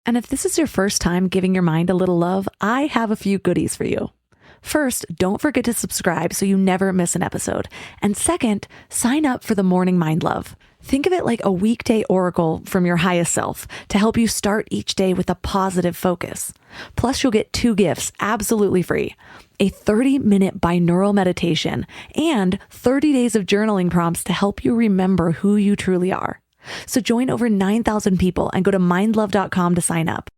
And if this is your first time giving your mind a little love, I have a few goodies for you. First, don't forget to subscribe so you never miss an episode. And second, sign up for the Morning Mind Love. Think of it like a weekday oracle from your highest self to help you start each day with a positive focus. Plus, you'll get 2 gifts absolutely free: a 30-minute binaural meditation and 30 days of journaling prompts to help you remember who you truly are. So join over 9,000 people and go to mindlove.com to sign up.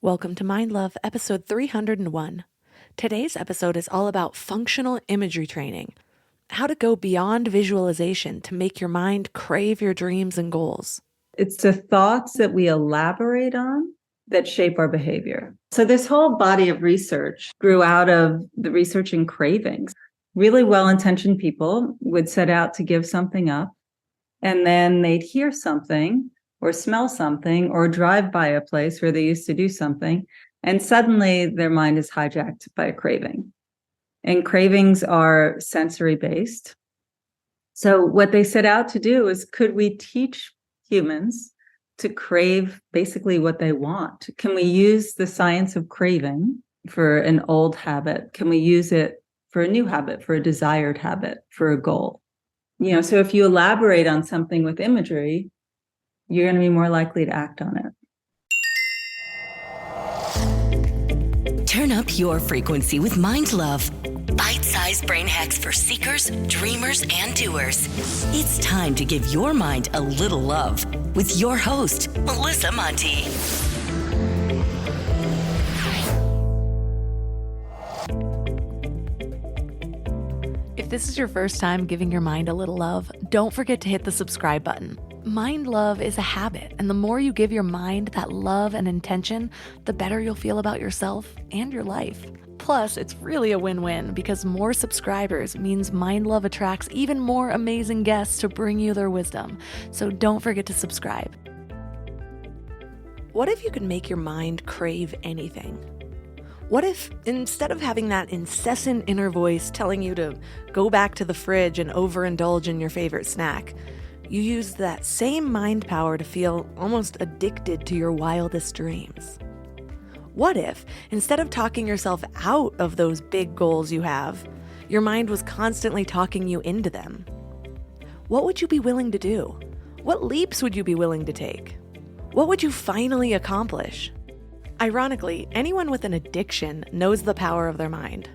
Welcome to Mind Love, episode 301. Today's episode is all about functional imagery training, how to go beyond visualization to make your mind crave your dreams and goals. It's the thoughts that we elaborate on that shape our behavior. So this whole body of research grew out of the research in cravings. Really well-intentioned people would set out to give something up, and then they'd hear something or smell something or drive by a place where they used to do something, and suddenly their mind is hijacked by a craving. And cravings are sensory-based. So what they set out to do is, could we teach humans to crave basically what they want? Can we use the science of craving for an old habit? Can we use it for a new habit, for a desired habit, for a goal? So if you elaborate on something with imagery, you're going to be more likely to act on it. Turn up your frequency with Mind Love. Bite-sized brain hacks for seekers, dreamers, and doers. It's time to give your mind a little love with your host, Melissa Monti. If this is your first time giving your mind a little love, don't forget to hit the subscribe button. Mind love is a habit, and the more you give your mind that love and intention, the better you'll feel about yourself and your life. Plus, it's really a win-win because more subscribers means Mind Love attracts even more amazing guests to bring you their wisdom. So don't forget to subscribe. What if you could make your mind crave anything? What if, instead of having that incessant inner voice telling you to go back to the fridge and overindulge in your favorite snack, you use that same mind power to feel almost addicted to your wildest dreams? What if, instead of talking yourself out of those big goals you have, your mind was constantly talking you into them? What would you be willing to do? What leaps would you be willing to take? What would you finally accomplish? Ironically, anyone with an addiction knows the power of their mind.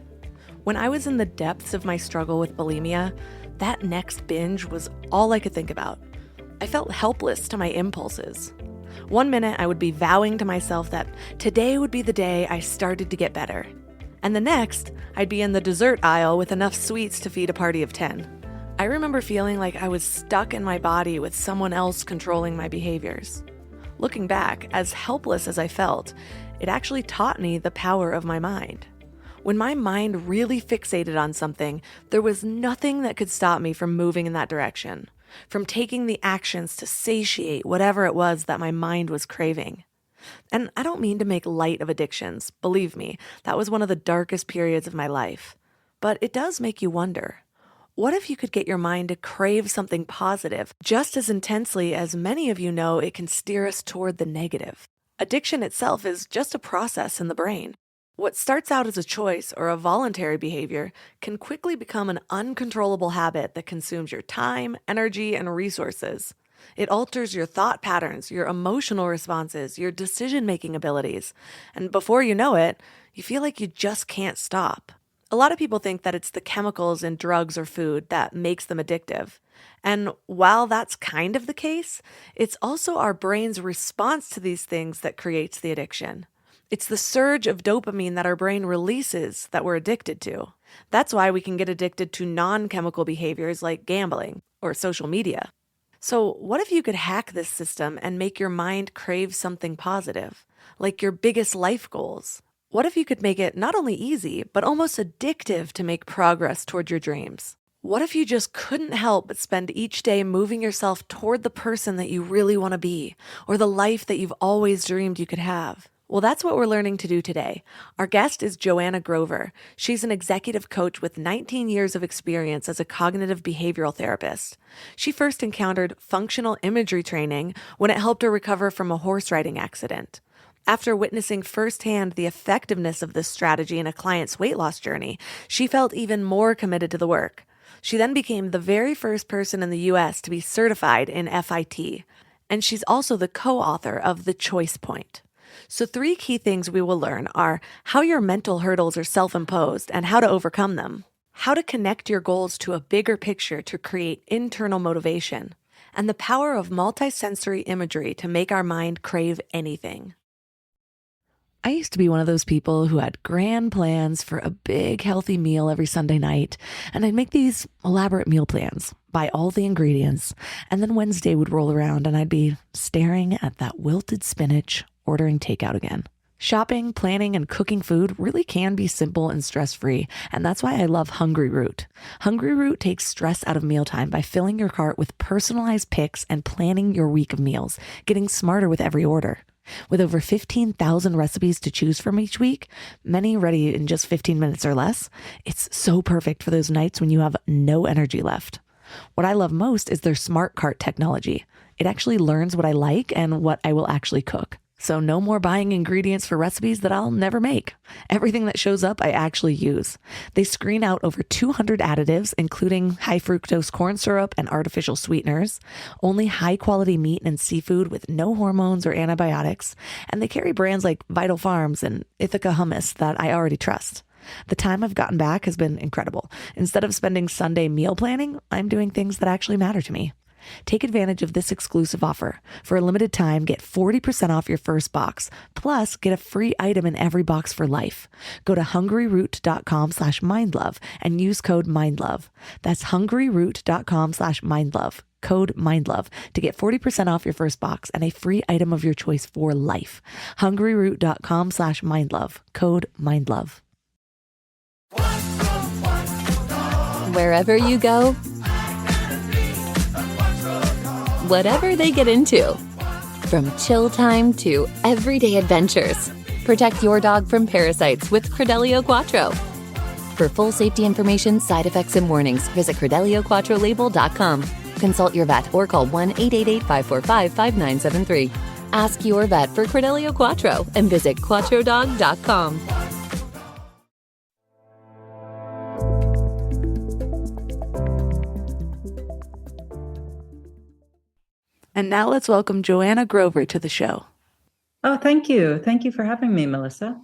When I was in the depths of my struggle with bulimia, that next binge was all I could think about. I felt helpless to my impulses. One minute I would be vowing to myself that today would be the day I started to get better. And the next, I'd be in the dessert aisle with enough sweets to feed a party of 10. I remember feeling like I was stuck in my body with someone else controlling my behaviors. Looking back, as helpless as I felt, it actually taught me the power of my mind. When my mind really fixated on something, there was nothing that could stop me from moving in that direction, from taking the actions to satiate whatever it was that my mind was craving. And I don't mean to make light of addictions. Believe me, that was one of the darkest periods of my life. But it does make you wonder, what if you could get your mind to crave something positive just as intensely as many of you know it can steer us toward the negative? Addiction itself is just a process in the brain. What starts out as a choice or a voluntary behavior can quickly become an uncontrollable habit that consumes your time, energy, and resources. It alters your thought patterns, your emotional responses, your decision-making abilities. And before you know it, you feel like you just can't stop. A lot of people think that it's the chemicals in drugs or food that makes them addictive. And while that's kind of the case, it's also our brain's response to these things that creates the addiction. It's the surge of dopamine that our brain releases that we're addicted to. That's why we can get addicted to non-chemical behaviors like gambling or social media. So what if you could hack this system and make your mind crave something positive, like your biggest life goals? What if you could make it not only easy, but almost addictive to make progress toward your dreams? What if you just couldn't help but spend each day moving yourself toward the person that you really want to be, or the life that you've always dreamed you could have? Well, that's what we're learning to do today. Our guest is Joanna Grover. She's an executive coach with 19 years of experience as a cognitive behavioral therapist. She first encountered functional imagery training when it helped her recover from a horse riding accident. After witnessing firsthand the effectiveness of this strategy in a client's weight loss journey, she felt even more committed to the work. She then became the very first person in the US to be certified in FIT, and she's also the co-author of The Choice Point. So 3 key things we will learn are how your mental hurdles are self-imposed and how to overcome them, how to connect your goals to a bigger picture to create internal motivation, and the power of multisensory imagery to make our mind crave anything. I used to be one of those people who had grand plans for a big healthy meal every Sunday night, and I'd make these elaborate meal plans, buy all the ingredients, and then Wednesday would roll around and I'd be staring at that wilted spinach, ordering takeout again. Shopping, planning, and cooking food really can be simple and stress-free, and that's why I love Hungry Root. Hungry Root takes stress out of mealtime by filling your cart with personalized picks and planning your week of meals, getting smarter with every order. With over 15,000 recipes to choose from each week, many ready in just 15 minutes or less, it's so perfect for those nights when you have no energy left. What I love most is their smart cart technology. It actually learns what I like and what I will actually cook. So no more buying ingredients for recipes that I'll never make. Everything that shows up, I actually use. They screen out over 200 additives, including high fructose corn syrup and artificial sweeteners, only high quality meat and seafood with no hormones or antibiotics, and they carry brands like Vital Farms and Ithaca Hummus that I already trust. The time I've gotten back has been incredible. Instead of spending Sunday meal planning, I'm doing things that actually matter to me. Take advantage of this exclusive offer. For a limited time, get 40% off your first box, plus get a free item in every box for life. Go to hungryroot.com/mindlove and use code mindlove. That's hungryroot.com/mindlove, code mindlove, to get 40% off your first box and a free item of your choice for life. hungryroot.com/mindlove, code mindlove. Wherever you go, whatever they get into, from chill time to everyday adventures, protect your dog from parasites with Credelio Quattro. For full safety information, side effects, and warnings, visit CredeliaQuattroLabel.com. Consult your vet or call 1-888-545-5973. Ask your vet for Credelio Quattro and visit QuattroDog.com. And now let's welcome Joanna Grover to the show. Oh, thank you. Thank you for having me, Melissa.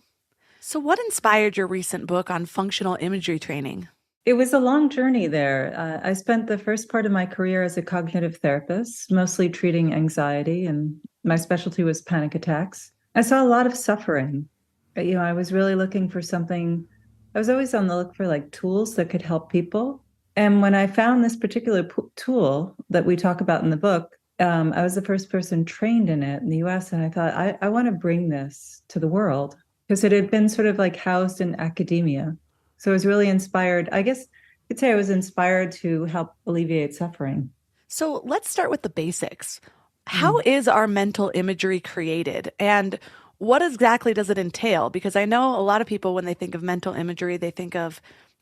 So what inspired your recent book on functional imagery training? It was a long journey there. I spent the first part of my career as a cognitive therapist, mostly treating anxiety, and my specialty was panic attacks. I saw a lot of suffering. I was really looking for something. I was always on the look for tools that could help people. And when I found this particular tool that we talk about in the book, I was the first person trained in it in the US, and I thought, I want to bring this to the world, because it had been sort of housed in academia. So I was really inspired. I guess you could say I was inspired to help alleviate suffering. So let's start with the basics. How is our mental imagery created, and what exactly does it entail? Because I know a lot of people, when they think of mental imagery, they think of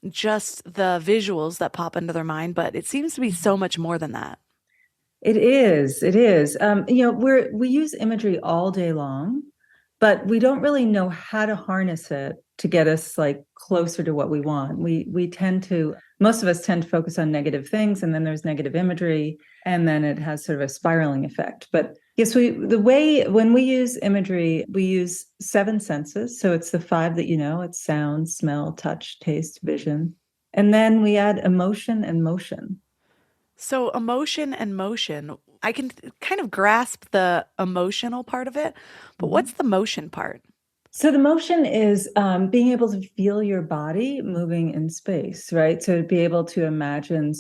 just the visuals that pop into their mind, but it seems to be so much more than that. It is. We use imagery all day long, but we don't really know how to harness it to get us closer to what we want. Most of us tend to focus on negative things, and then there's negative imagery, and then it has sort of a spiraling effect. But yes, when we use imagery, we use 7 senses. So it's the 5 that it's sound, smell, touch, taste, vision. And then we add emotion and motion. So emotion and motion, I can kind of grasp the emotional part of it, but what's the motion part? So the motion is being able to feel your body moving in space, right? So to be able to imagine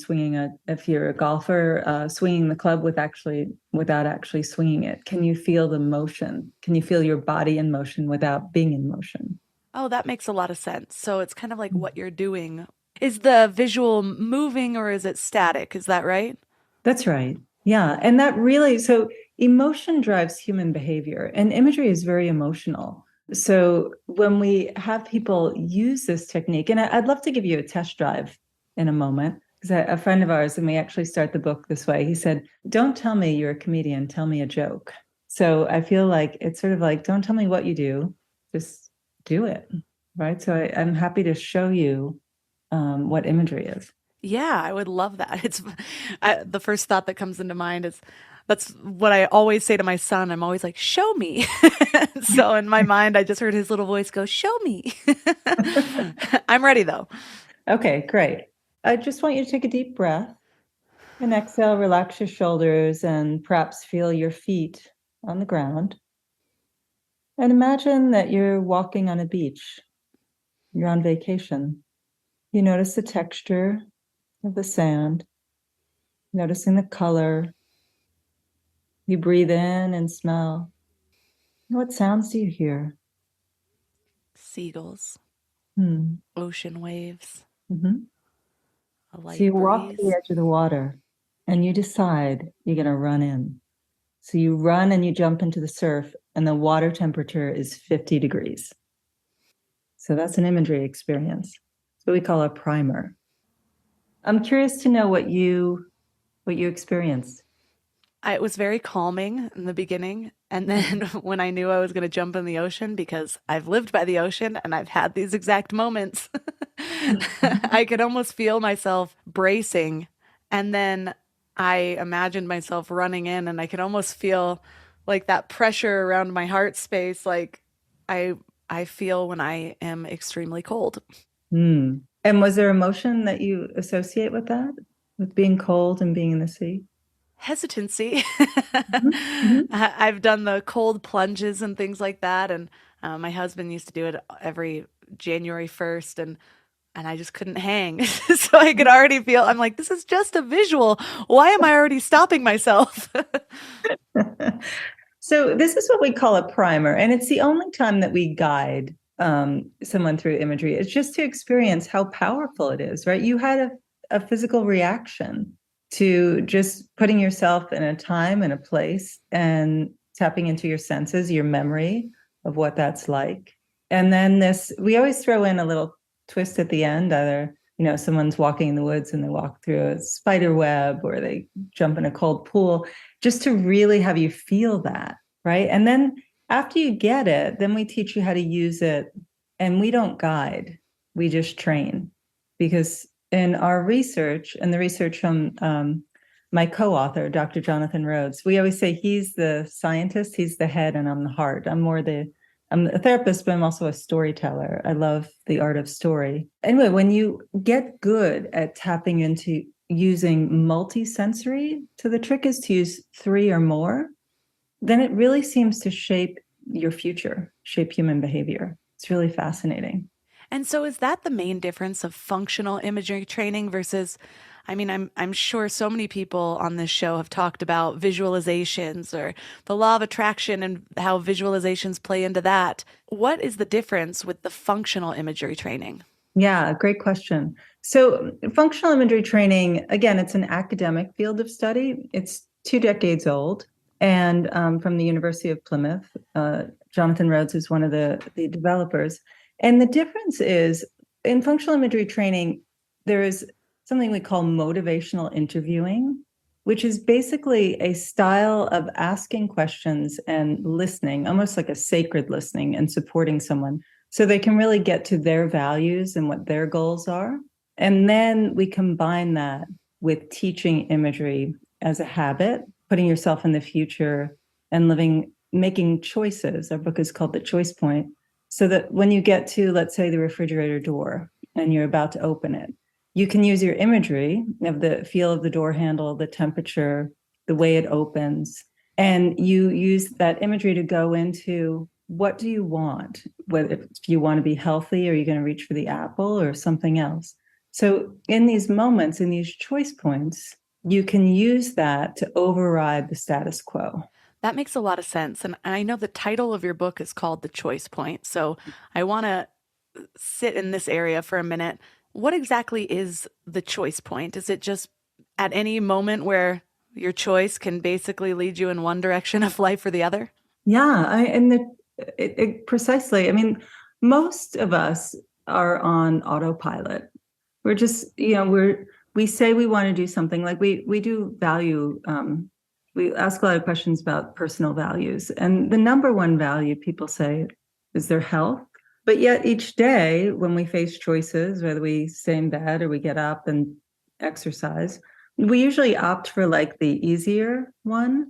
if you're a golfer, swinging the club without actually swinging it. Can you feel the motion? Can you feel your body in motion without being in motion? Oh, that makes a lot of sense. So it's kind of like what you're doing. Is the visual moving or is it static? Is that right? That's right. Yeah. And so emotion drives human behavior, and imagery is very emotional. So when we have people use this technique, and I'd love to give you a test drive in a moment, because a friend of ours, and we actually start the book this way, he said, "Don't tell me you're a comedian, tell me a joke." So I feel like it's sort of like, don't tell me what you do, just do it. Right. So I'm happy to show you what imagery is. Yeah, I would love that. The first thought that comes into mind is that's what I always say to my son. I'm always like, show me. So in my mind, I just heard his little voice go, show me. I'm ready though. Okay, great. I just want you to take a deep breath and exhale, relax your shoulders and perhaps feel your feet on the ground. And imagine that you're walking on a beach. You're on vacation. You notice the texture of the sand, noticing the color. You breathe in and smell. What sounds do you hear? Seagulls, Hmm. ocean waves, Mm-hmm. a So you light walk to the breeze. edge of the water and you decide you're going to run in. So you run and you jump into the surf, and the water temperature is 50 degrees. So that's an imagery experience. It's what we call a primer. I'm curious to know what you experienced. It was very calming in the beginning. And then when I knew I was going to jump in the ocean, because I've lived by the ocean and I've had these exact moments, I could almost feel myself bracing. And then I imagined myself running in, and I could almost feel like that pressure around my heart space, like I I feel when I am extremely cold. Hmm. And was there emotion that you associate with that, with being cold and being in the sea? Hesitancy. Mhm, mhm. I've done the cold plunges and things like that, and my husband used to do it every January 1st, and I just couldn't hang. So I could already feel, I'm like, this is just a visual. Why am I already stopping myself? So this is what we call a primer, and it's the only time that we guide someone through imagery. It's just to experience how powerful it is, right? You had a physical reaction to just putting yourself in a time and a place and tapping into your senses, your memory of what that's like. And then we always throw in a little twist at the end, either, someone's walking in the woods and they walk through a spider web or they jump in a cold pool, just to really have you feel that, right? And then after you get it, then we teach you how to use it. And we don't guide, we just train. Because in our research, and the research from my co-author, Dr. Jonathan Rhodes, we always say he's the scientist, he's the head, and I'm the heart. I'm a therapist, but I'm also a storyteller. I love the art of story. Anyway, when you get good at tapping into using multisensory, so the trick is to use 3 or more, then it really seems to shape your future, shape human behavior. It's really fascinating. And so is that the main difference of functional imagery training versus, I mean, I'm sure so many people on this show have talked about visualizations or the law of attraction and how visualizations play into that. What is the difference with the functional imagery training? Yeah, great question. So, functional imagery training, again, it's an academic field of study. It's 2 decades old, and from the University of Plymouth. Jonathan Rhodes is one of the developers. And the difference is in functional imagery training, there is something we call motivational interviewing, which is basically a style of asking questions and listening, almost like a sacred listening and supporting someone so they can really get to their values and what their goals are. And then we combine that with teaching imagery as a habit, putting yourself in the future and making choices. Our book is called The Choice Point. So that when you get to, let's say, the refrigerator door and you're about to open it, you can use your imagery of the feel of the door handle, the temperature, the way it opens, and you use that imagery to go into what do you want? Whether if you want to be healthy, or you're going to reach for the apple or something else. So in these moments, in these choice points, you can use that to override the status quo. That makes a lot of sense. And I know the title of your book is called The Choice Point. So I want to sit in this area for a minute. What exactly is the choice point? Is it just at any moment where your choice can basically lead you in one direction of life or the other? Yeah, precisely. I mean, most of us are on autopilot. We say we want to do something, like we do value we ask a lot of questions about personal values. And the number one value people say is their health. But yet each day when we face choices, whether we stay in bed or we get up and exercise, we usually opt for like the easier one.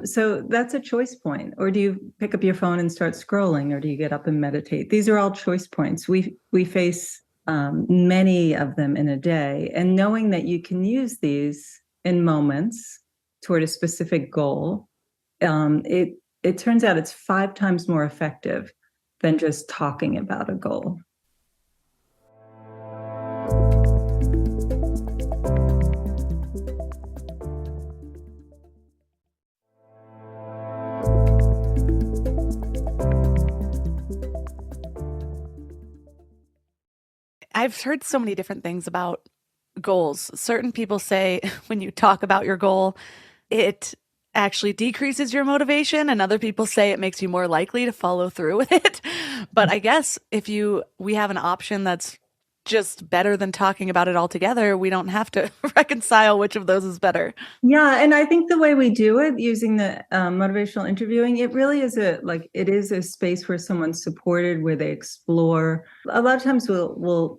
So that's a choice point. Or do you pick up your phone and start scrolling, or do you get up and meditate? These are all choice points. We face many of them in a day, and knowing that you can use these in moments toward a specific goal, it turns out it's 5 times more effective than just talking about a goal. I've heard so many different things about goals. Certain people say when you talk about your goal, it actually decreases your motivation, and other people say it makes you more likely to follow through with it. But I guess if we have an option that's just better than talking about it altogether, we don't have to reconcile which of those is better. Yeah, and I think the way we do it using the motivational interviewing, it really is it is a space where someone's supported, where they explore. A lot of times we'll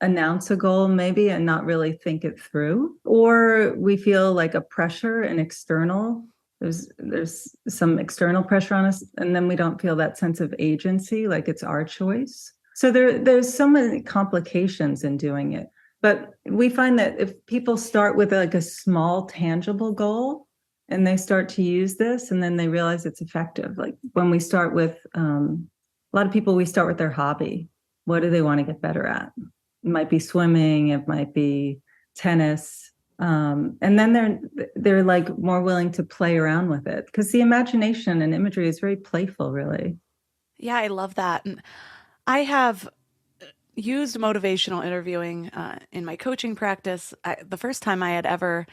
announce a goal maybe and not really think it through, or we feel like a pressure and external. There's some external pressure on us, and then we don't feel that sense of agency, like it's our choice. So there's so many complications in doing it. But we find that if people start with like a small tangible goal and they start to use this, and then they realize it's effective. Like when we start with a lot of people, we start with their hobby. What do they want to get better at? It might be swimming, it might be tennis. And then they're like more willing to play around with it, because the imagination and imagery is very playful, really. Yeah, I love that. And I have used motivational interviewing in my coaching practice. The first time I had ever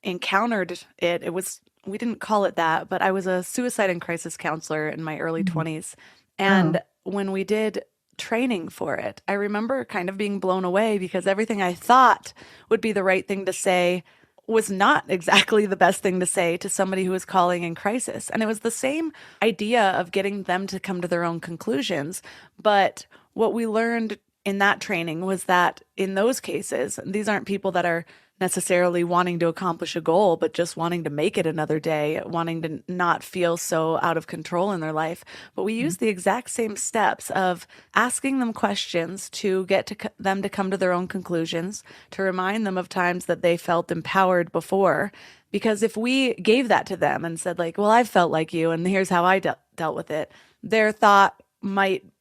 encountered it was, we didn't call it that, but I was a suicide and crisis counselor in my early 20s. And when we did training for it, I remember kind of being blown away, because everything I thought would be the right thing to say was not exactly the best thing to say to somebody who was calling in crisis. And it was the same idea of getting them to come to their own conclusions. But what we learned in that training was that in those cases, these aren't people that are necessarily wanting to accomplish a goal, but just wanting to make it another day, wanting to not feel so out of control in their life. But we use the exact same steps of asking them questions to get them to come to their own conclusions, to remind them of times that they felt empowered before. Because if we gave that to them and said like, well, I've felt like you, and here's how I dealt with it, their thought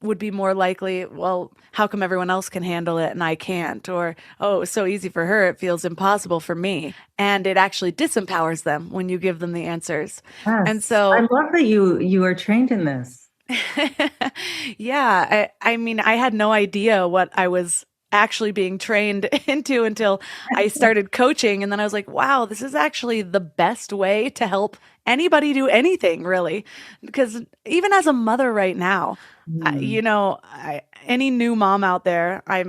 would be more likely, well, how come everyone else can handle it and I can't? Or, oh, it's so easy for her, it feels impossible for me. And it actually disempowers them when you give them the answers. Yes. And so I love that you are trained in this. Yeah, I mean, I had no idea what I was actually being trained into until I started coaching. And then I was like, wow, this is actually the best way to help anybody do anything, really. Because even as a mother right now, any new mom out there, I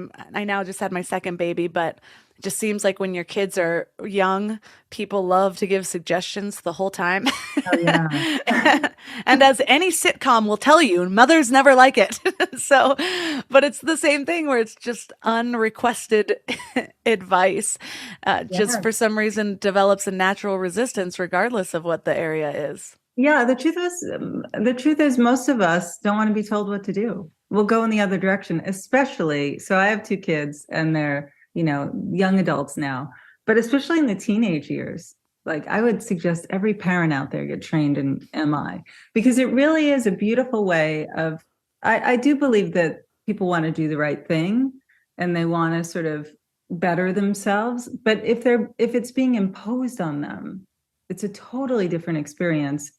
now just had my second baby, but it just seems like when your kids are young, people love to give suggestions the whole time. Oh, yeah. And as any sitcom will tell you, mothers never like it. So, but it's the same thing where it's just unrequested advice, just for some reason develops a natural resistance regardless of what the area is. Yeah, the truth is most of us don't want to be told what to do. We'll go in the other direction, especially, so I have 2 kids and they're, young adults now, but especially in the teenage years. Like I would suggest every parent out there get trained in MI, because it really is a beautiful way of, I do believe that people want to do the right thing and they want to sort of better themselves. But if it's being imposed on them, it's a totally different experience.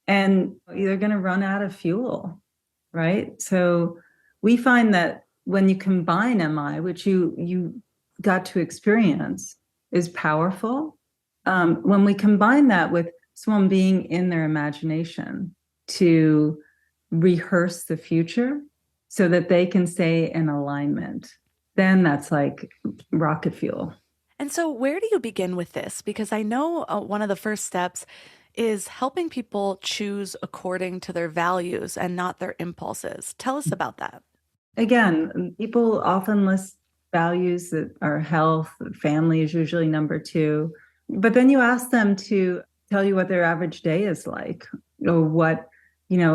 And you're going to run out of fuel, right? So we find that when you combine MI, which you got to experience, is powerful. When we combine that with someone being in their imagination to rehearse the future so that they can stay in alignment, then that's like rocket fuel. And so where do you begin with this? Because I know one of the first steps is helping people choose according to their values and not their impulses. Tell us about that. Again, people often list values that are health, family is usually number two. But then you ask them to tell you what their average day is like, or what,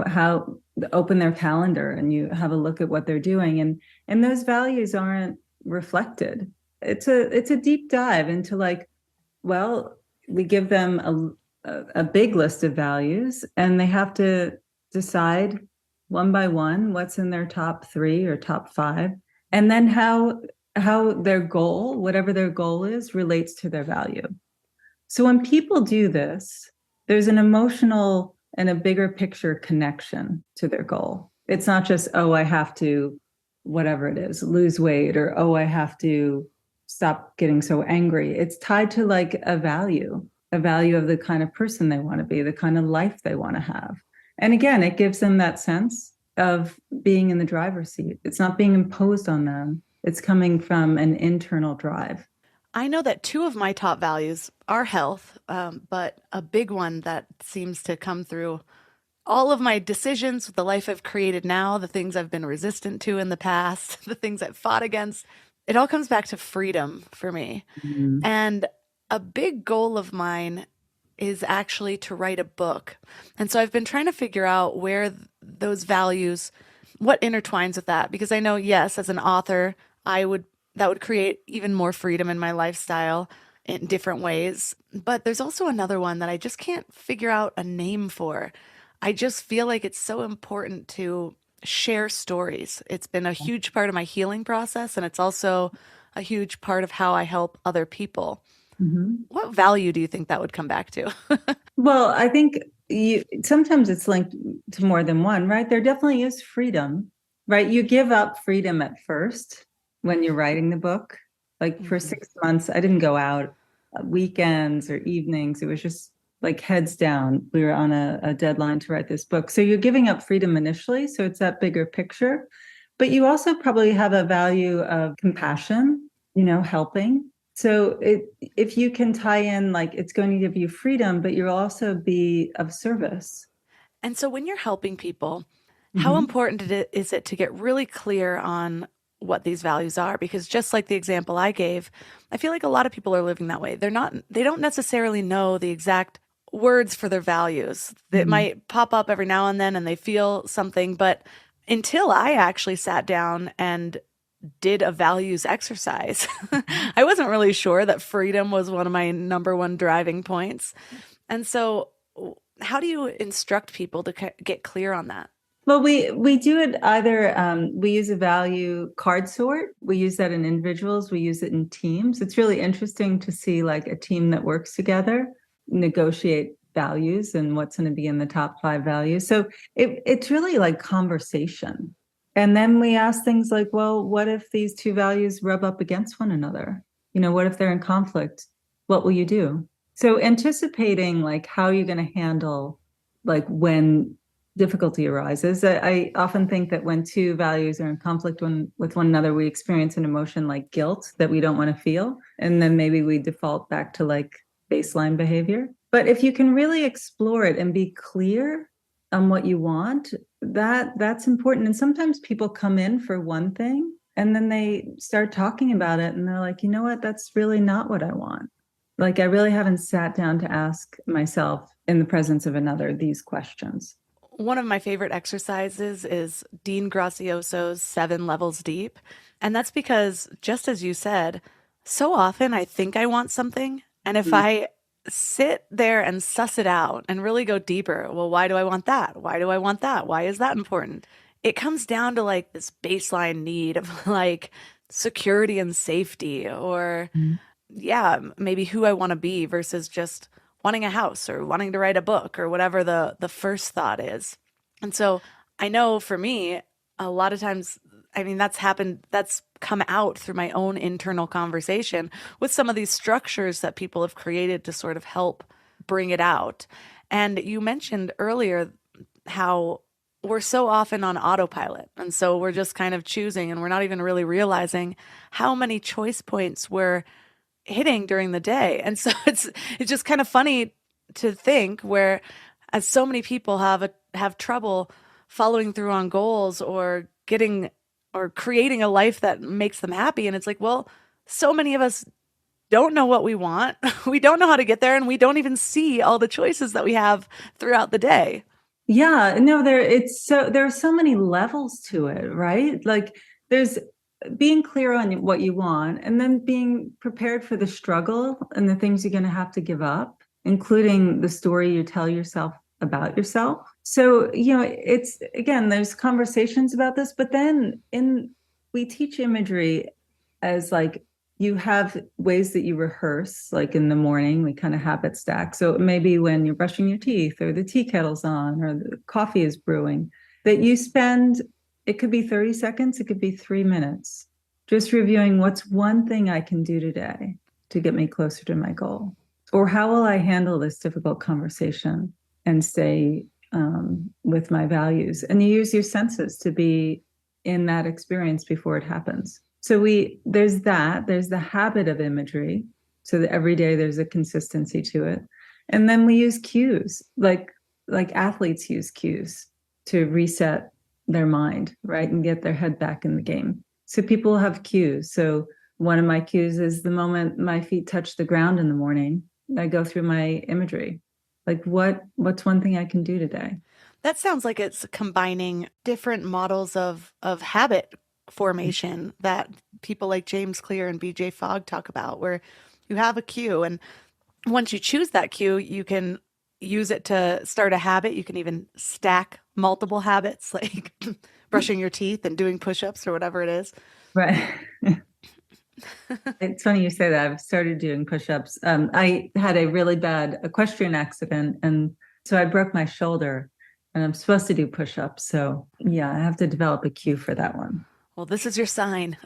how open their calendar and you have a look at what they're doing. And those values aren't reflected. It's a deep dive into we give them a big list of values and they have to decide one by one what's in their top 3 or top 5, and then how their goal, whatever their goal is, relates to their value. So when people do this, there's an emotional and a bigger picture connection to their goal. It's not just, oh, I have to, whatever it is, lose weight, or oh, I have to stop getting so angry. It's tied to a value of the kind of person they want to be, the kind of life they want to have. And again, it gives them that sense of being in the driver's seat. It's not being imposed on them. It's coming from an internal drive. I know that 2 of my top values are health, but a big one that seems to come through all of my decisions with the life I've created now, the things I've been resistant to in the past, the things I've fought against, it all comes back to freedom for me. Mm-hmm. And a big goal of mine is actually to write a book. And so I've been trying to figure out where those values, what intertwines with that. Because I know, yes, as an author, that would create even more freedom in my lifestyle in different ways. But there's also another one that I just can't figure out a name for. I just feel like it's so important to share stories. It's been a huge part of my healing process, and it's also a huge part of how I help other people. Mm-hmm. What value do you think that would come back to? Well, I think sometimes it's linked to more than one, right? There definitely is freedom, right? You give up freedom at first when you're writing the book. For 6 months, I didn't go out weekends or evenings. It was just heads down. We were on a deadline to write this book. So you're giving up freedom initially. So it's that bigger picture. But you also probably have a value of compassion, helping. So if you can tie in, it's going to give you freedom, but you'll also be of service. And so when you're helping people, how important is it to get really clear on what these values are? Because just like the example I gave, I feel like a lot of people are living that way. They don't necessarily know the exact words for their values. It might pop up every now and then and they feel something, but until I actually sat down and did a values exercise, I wasn't really sure that freedom was one of my number one driving points. And so how do you instruct people to get clear on that? Well, we do it either, we use a value card sort. We use that in individuals. We use it in teams. It's really interesting to see a team that works together negotiate values and what's going to be in the top 5 values. So it's really conversation. And then we ask things like, well, what if these 2 values rub up against one another? What if they're in conflict? What will you do? So anticipating how you're going to handle when difficulty arises. I often think that when 2 values are in conflict with one another, we experience an emotion like guilt that we don't want to feel. And then maybe we default back to baseline behavior. But if you can really explore it and be clear on what you want, that's important. And sometimes people come in for one thing and then they start talking about it and they're like, you know what, that's really not what I want. I really haven't sat down to ask myself in the presence of another these questions. One of my favorite exercises is Dean Gracioso's 7 Levels Deep. And that's because, just as you said, so often I think I want something. And if I sit there and suss it out and really go deeper, well, why do I want that? Why do I want that? Why is that important? It comes down to this baseline need of security and safety, or maybe who I want to be versus just wanting a house or wanting to write a book or whatever the first thought is. And so I know for me, a lot of times, that's come out through my own internal conversation with some of these structures that people have created to sort of help bring it out. And you mentioned earlier how we're so often on autopilot. And so we're just kind of choosing and we're not even really realizing how many choice points we're hitting during the day. And so it's just kind of funny to think, where as so many people have trouble following through on goals or getting or creating a life that makes them happy. And it's like, well, so many of us don't know what we want. We don't know how to get there, and we don't even see all the choices that we have throughout the day. Yeah, no, there are so many levels to it, right? Like there's being clear on what you want, and then being prepared for the struggle and the things you're going to have to give up, including the story you tell yourself about yourself. So, it's, again, there's conversations about this, but then we teach imagery as like, you have ways that you rehearse, like in the morning, we kind of habit stack. So maybe when you're brushing your teeth or the tea kettle's on or the coffee is brewing, that you spend, it could be 30 seconds, it could be 3 minutes, just reviewing what's one thing I can do today to get me closer to my goal. Or how will I handle this difficult conversation and stay with my values? And you use your senses to be in that experience before it happens. So there's the habit of imagery, so that every day there's a consistency to it. And then we use cues, like athletes use cues to reset their mind, right? And get their head back in the game. So people have cues. So one of my cues is the moment my feet touch the ground in the morning, I go through my imagery. Like what's one thing I can do today? That sounds like it's combining different models of habit formation that people like James Clear and BJ Fogg talk about, where you have a cue, and once you choose that cue, you can use it to start a habit. You can even stack multiple habits, like brushing your teeth and doing push-ups or whatever it is. Right. It's funny you say that. I've started doing push-ups. I had a really bad equestrian accident, and so I broke my shoulder, and I'm supposed to do push-ups. So yeah, I have to develop a cue for that one. Well, this is your sign.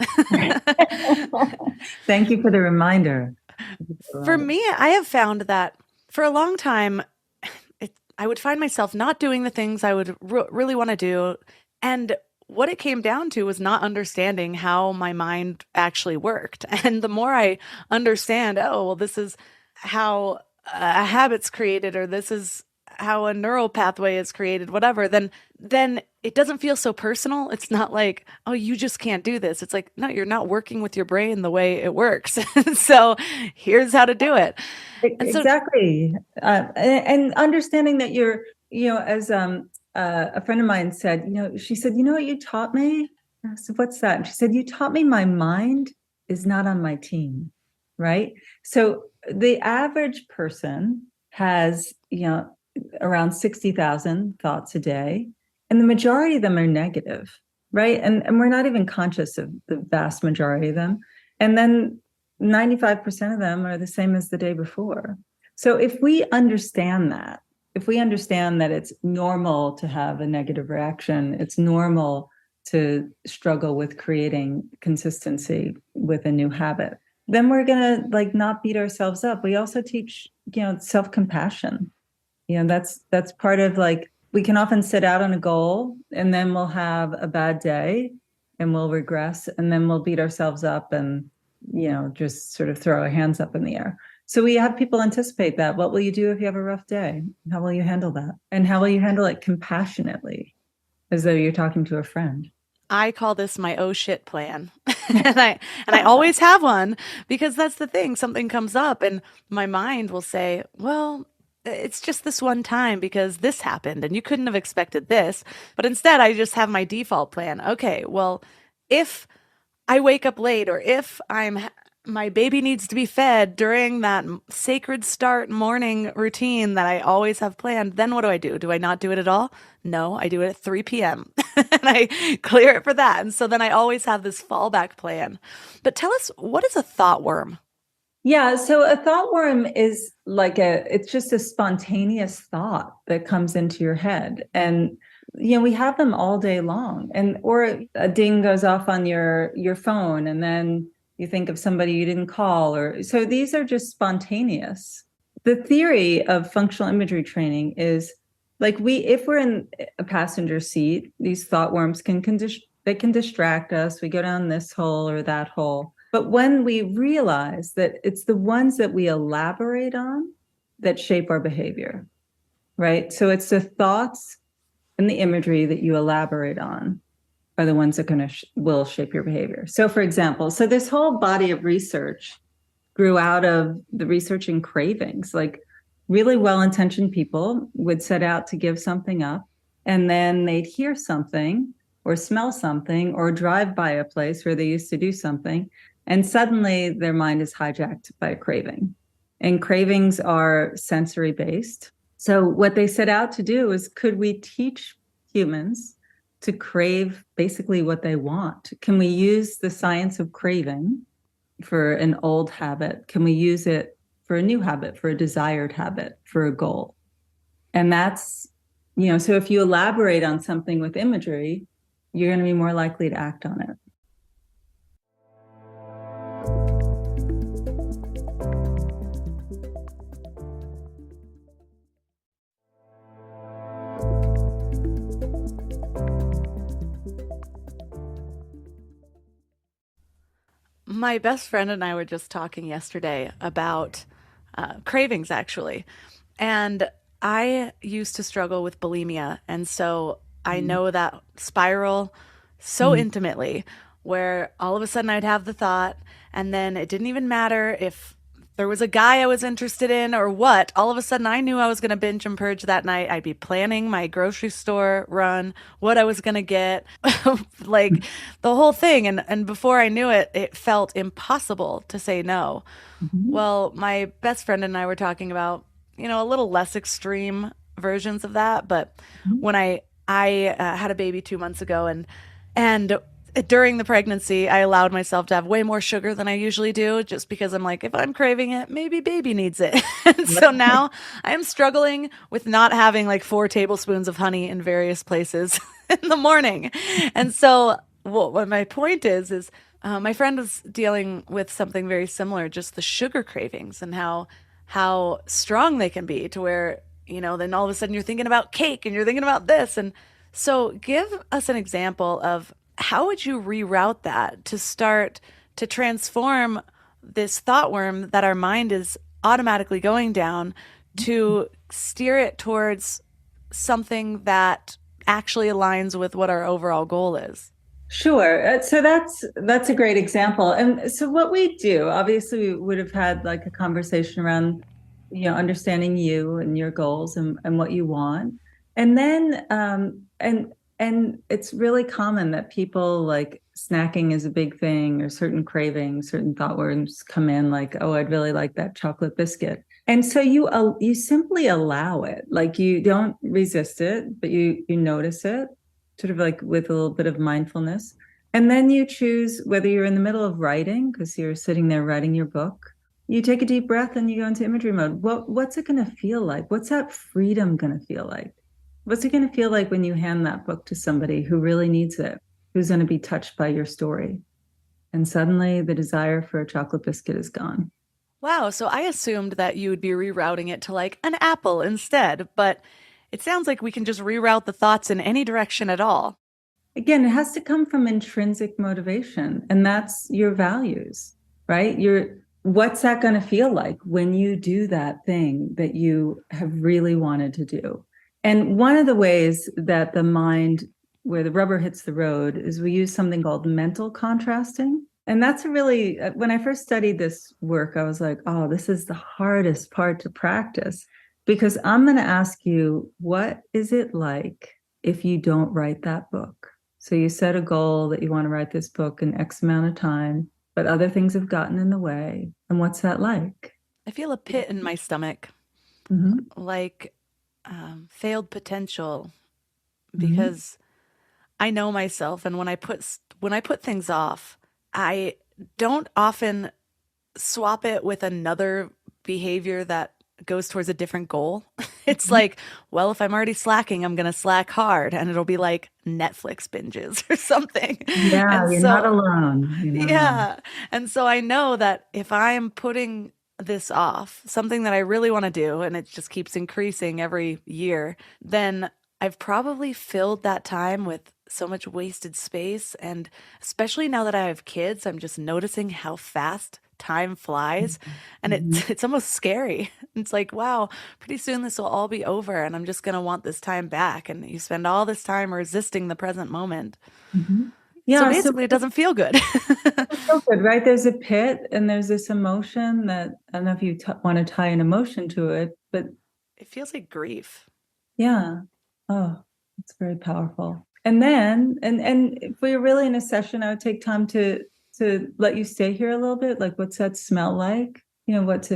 Thank you for the reminder. For me, I have found that for a long time, I would find myself not doing the things I would really want to do. And what it came down to was not understanding how my mind actually worked. And the more I understand, oh, well, this is how a habit's created, or this is how a neural pathway is created, whatever, then it doesn't feel so personal. It's not like, oh, you just can't do this. It's like, no, you're not working with your brain the way it works. So here's how to do it. And exactly. And understanding that you're, as a friend of mine said, she said, you know what you taught me? I said, what's that? And she said, you taught me my mind is not on my team, right? So the average person has, around 60,000 thoughts a day, and the majority of them are negative, right? And we're not even conscious of the vast majority of them. And then 95% of them are the same as the day before. So if we understand that it's normal to have a negative reaction, it's normal to struggle with creating consistency with a new habit, then we're going to not beat ourselves up. We also teach, self-compassion. That's part of we can often set out on a goal, and then we'll have a bad day and we'll regress, and then we'll beat ourselves up and, just sort of throw our hands up in the air. So we have people anticipate that. What will you do if you have a rough day? How will you handle that? And how will you handle it compassionately, as though you're talking to a friend? I call this my oh shit plan. and I always have one, because that's the thing. Something comes up and my mind will say, well, it's just this one time because this happened and you couldn't have expected this. But instead, I just have my default plan. Okay, well, if I wake up late, or if my baby needs to be fed during that sacred start morning routine that I always have planned, then what do? Do I not do it at all? No, I do it at 3 p.m. and I clear it for that. And so then I always have this fallback plan. But tell us, what is a thought worm? Yeah, so a thought worm is it's just a spontaneous thought that comes into your head. And we have them all day long. Or a ding goes off on your phone, and then you think of somebody you didn't call, so these are just spontaneous. The theory of functional imagery training is if we're in a passenger seat, these thought worms can distract us. We go down this hole or that hole. But when we realize that it's the ones that we elaborate on that shape our behavior, right? So it's the thoughts and the imagery that you elaborate on are the ones that will shape your behavior. So for example, so this whole body of research grew out of the research in cravings. Like really well-intentioned people would set out to give something up, and then they'd hear something or smell something or drive by a place where they used to do something, and suddenly their mind is hijacked by a craving. And cravings are sensory based. So what they set out to do is, could we teach humans to crave basically what they want? Can we use the science of craving for an old habit? Can we use it for a new habit, for a desired habit, for a goal? And that's, so if you elaborate on something with imagery, you're going to be more likely to act on it. My best friend and I were just talking yesterday about cravings, actually. And I used to struggle with bulimia. And so I know that spiral so intimately, where all of a sudden I'd have the thought, and then it didn't even matter if there was a guy I was interested in or what. All of a sudden I knew I was going to binge and purge that night. I'd be planning my grocery store run, what I was going to get, like the whole thing. And before I knew it, it felt impossible to say no. Well, my best friend and I were talking about, a little less extreme versions of that. But when I had a baby 2 months ago, and during the pregnancy, I allowed myself to have way more sugar than I usually do, just because I'm like, if I'm craving it, maybe baby needs it. And so now I am struggling with not having like 4 tablespoons of honey in various places in the morning. And so what my point is my friend was dealing with something very similar, just the sugar cravings and how strong they can be, to where, then all of a sudden you're thinking about cake and you're thinking about this. And so give us an example of, how would you reroute that to start to transform this thought worm that our mind is automatically going down, to steer it towards something that actually aligns with what our overall goal is? Sure. So that's a great example. And so what we do, obviously, we would have had like a conversation around, understanding you and your goals and what you want. And then, and it's really common that people, like, snacking is a big thing, or certain cravings, certain thought worms come in, like, oh, I'd really like that chocolate biscuit. And so you simply allow it, like, you don't resist it, but you notice it, sort of like with a little bit of mindfulness. And then you choose whether you're in the middle of writing, because you're sitting there writing your book, you take a deep breath and you go into imagery mode. What's it going to feel like? What's that freedom going to feel like? What's it going to feel like when you hand that book to somebody who really needs it, who's going to be touched by your story? And suddenly the desire for a chocolate biscuit is gone. Wow. So I assumed that you would be rerouting it to like an apple instead, but it sounds like we can just reroute the thoughts in any direction at all. Again, it has to come from intrinsic motivation, and that's your values, right? What's that going to feel like when you do that thing that you have really wanted to do? And one of the ways that the mind, where the rubber hits the road, is we use something called mental contrasting. And that's when I first studied this work, I was like, oh, this is the hardest part to practice, because I'm going to ask you, what is it like if you don't write that book? So you set a goal that you want to write this book in X amount of time, but other things have gotten in the way. And what's that like? I feel a pit in my stomach, like failed potential, because I know myself. And when I put things off, I don't often swap it with another behavior that goes towards a different goal. It's like, well, if I'm already slacking, I'm going to slack hard, and it'll be like Netflix binges or something. Yeah, and you're not alone. Yeah. And so I know that if I'm putting this off, something that I really want to do, and it just keeps increasing every year, then I've probably filled that time with so much wasted space. And especially now that I have kids, I'm just noticing how fast time flies, and Mhm. it's almost scary. It's like, wow, pretty soon this will all be over and I'm just going to want this time back. And you spend all this time resisting the present moment. Mhm. So Yeah, so basically, it doesn't feel good. it's so good, right? There's a pit and there's this emotion that I don't know if you want to tie an emotion to it, but It feels like grief. yeah. Oh, it's very powerful. And then, and if we're really in a session, I would take time to let you stay here a little bit. Like, what's that smell like? You know, is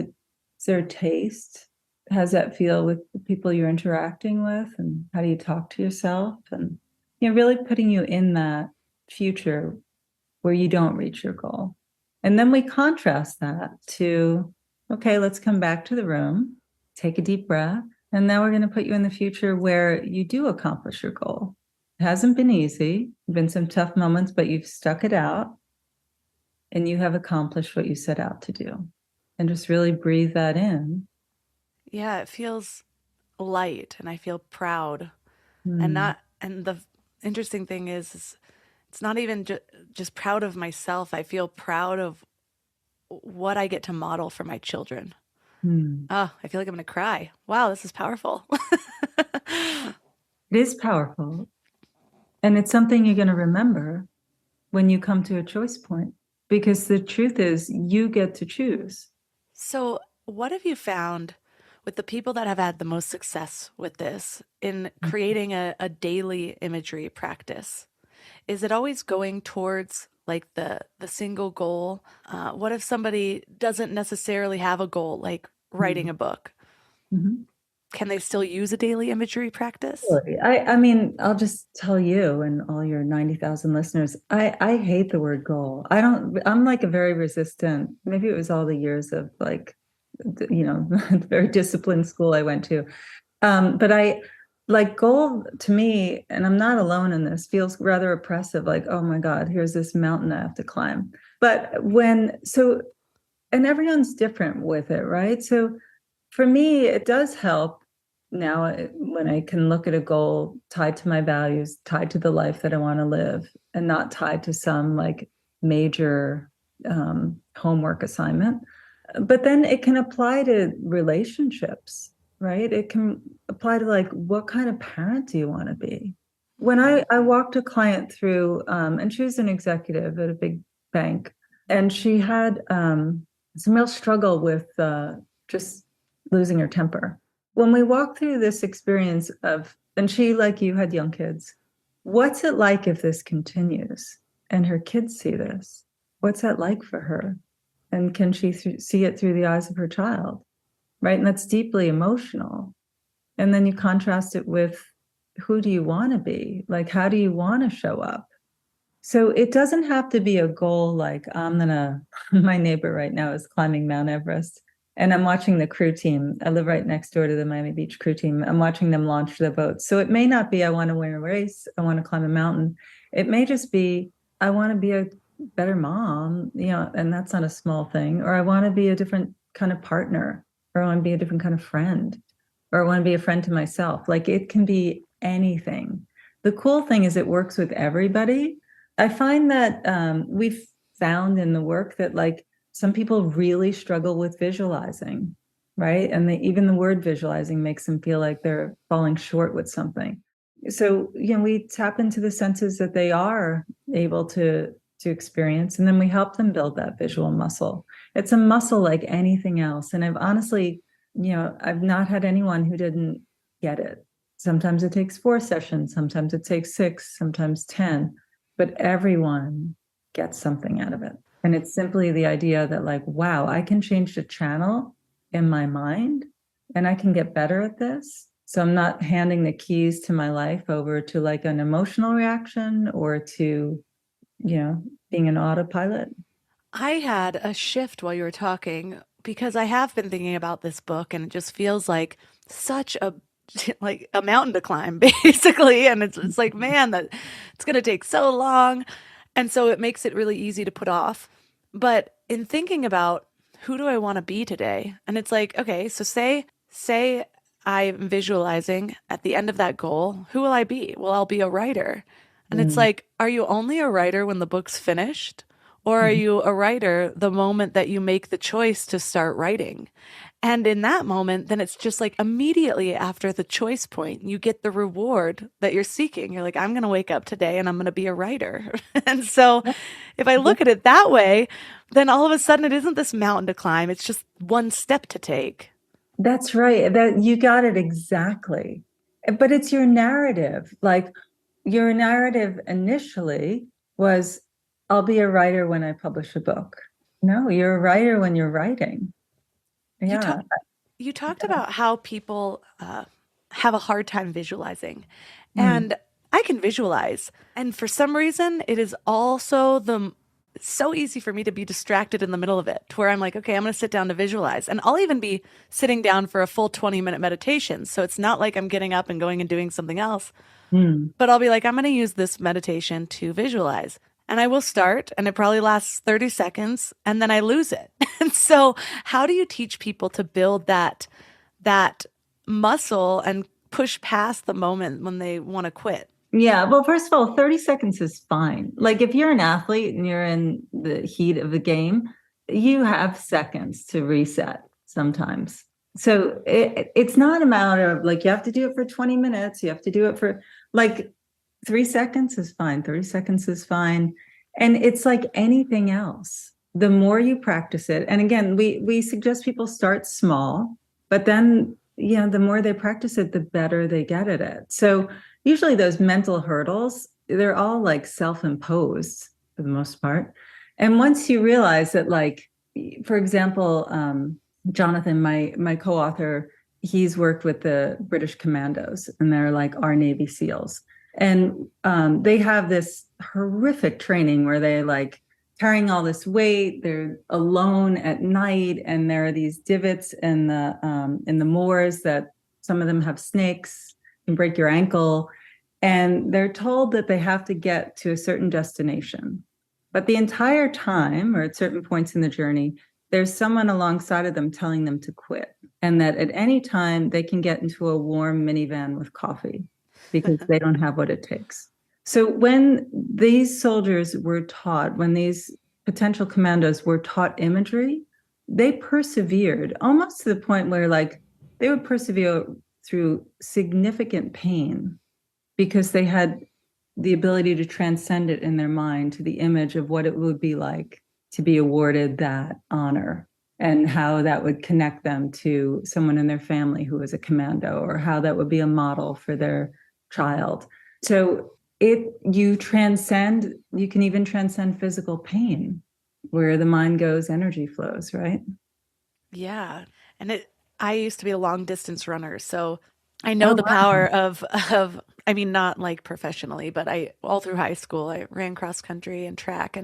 there a taste? How does that feel with the people you're interacting with? And how do you talk to yourself? And, you know, really putting you in that future where you don't reach your goal. And then we contrast that to, okay, let's come back to the room, take a deep breath. And now we're going to put you in the future where you do accomplish your goal. It hasn't been easy, been some tough moments, but you've stuck it out and you have accomplished what you set out to do. And just really breathe that in. Yeah, it feels light and I feel proud. And Hmm. not, and the interesting thing is it's not even just proud of myself. I feel proud of what I get to model for my children. Hmm. Oh, I feel like I'm going to cry. Wow, this is powerful. It is powerful. And it's something you're going to remember when you come to a choice point, because the truth is you get to choose. So, what have you found with the people that have had the most success with this in creating a daily imagery practice? Is it always going towards like the single goal? What if somebody doesn't necessarily have a goal, like writing a book? Mhm. Can they still use a daily imagery practice? Really. I mean, I'll just tell you and all your 90,000 listeners, I hate the word goal. I'm like a very resistant, maybe it was all the years of like, you know, very disciplined school I went to. But I like goal to me, and I'm not alone in this, feels rather oppressive. Like, oh my God, here's this mountain I have to climb. And everyone's different with it, right? So for me, it does help now when I can look at a goal tied to my values, tied to the life that I want to live, and not tied to some like major homework assignment. But then it can apply to relationships, right? It can apply to like, what kind of parent do you want to be? When I walked a client through, and she was an executive at a big bank, and she had some real struggle with just losing her temper. When we walked through this experience of, and she, like you, had young kids, what's it like if this continues and her kids see this? What's that like for her? And can she see it through the eyes of her child? Right. And that's deeply emotional. And then you contrast it with who do you want to be? Like, how do you want to show up? So it doesn't have to be a goal like my neighbor right now is climbing Mount Everest and I'm watching the crew team. I live right next door to the Miami Beach crew team. I'm watching them launch their boats. So it may not be, I want to win a race, I want to climb a mountain. It may just be, I want to be a better mom, you know, and that's not a small thing, or I want to be a different kind of partner, or I want to be a different kind of friend, or I want to be a friend to myself. Like it can be anything. The cool thing is it works with everybody. I find that we've found in the work that like some people really struggle with visualizing, right? And even the word visualizing makes them feel like they're falling short with something. So, you know, we tap into the senses that they are able to experience, and then we help them build that visual muscle. It's a muscle like anything else. And I've honestly, you know, I've not had anyone who didn't get it. Sometimes it takes 4 sessions, sometimes it takes 6, sometimes 10, but everyone gets something out of it. And it's simply the idea that like, wow, I can change the channel in my mind and I can get better at this. So I'm not handing the keys to my life over to like an emotional reaction or to, you know, being an autopilot. I had a shift while you were talking because I have been thinking about this book and it just feels like such a like a mountain to climb basically, and it's like, man, that it's going to take so long, and so it makes it really easy to put off. But in thinking about who do I want to be today, and it's like, okay, so say I'm visualizing at the end of that goal, who will I be? Well, I'll be a writer. And it's Mm. like, are you only a writer when the book's finished? Or are you a writer the moment that you make the choice to start writing? And in that moment, then it's just like immediately after the choice point, you get the reward that you're seeking. You're like, I'm going to wake up today and I'm going to be a writer. And so if I look at it that way, then all of a sudden it isn't this mountain to climb. It's just one step to take. That's right. That you got it exactly. But it's your narrative. Like your narrative initially was, I'll be a writer when I publish a book. No, you're a writer when you're writing. Yeah. You talked about how people have a hard time visualizing. And I can visualize. And for some reason, it is also it's so easy for me to be distracted in the middle of it, to where I'm like, okay, I'm going to sit down to visualize. And I'll even be sitting down for a full 20-minute meditation. So it's not like I'm getting up and going and doing something else. But I'll be like, I'm going to use this meditation to visualize. And I will start, and it probably lasts 30 seconds, and then I lose it. And so how do you teach people to build that muscle and push past the moment when they want to quit? Yeah. Well, first of all, 30 seconds is fine. Like if you're an athlete and you're in the heat of the game, you have seconds to reset sometimes. So it's not a matter of like, you have to do it for 20 minutes. You have to do it for like 3 seconds is fine. 30 seconds is fine. And it's like anything else. The more you practice it, and again, we suggest people start small, but then, the more they practice it, the better they get at it. So usually those mental hurdles, they're all like self-imposed for the most part. And once you realize that, like, for example, Jonathan, my co-author, he's worked with the British Commandos, and they're like our Navy SEALs. And they have this horrific training where they like carrying all this weight. They're alone at night, and there are these divots in the moors that some of them have snakes, can break your ankle. And they're told that they have to get to a certain destination. But the entire time, or at certain points in the journey, there's someone alongside of them telling them to quit, and that at any time they can get into a warm minivan with coffee because they don't have what it takes. So when these soldiers were taught, when these potential commandos were taught imagery, they persevered almost to the point where like they would persevere through significant pain because they had the ability to transcend it in their mind to the image of what it would be like to be awarded that honor, and how that would connect them to someone in their family who was a commando, or how that would be a model for their child. So you can even transcend physical pain. Where the mind goes, energy flows, right? Yeah. And I used to be a long distance runner, so I know the power of I mean, not like professionally, but all through high school, I ran cross country and track,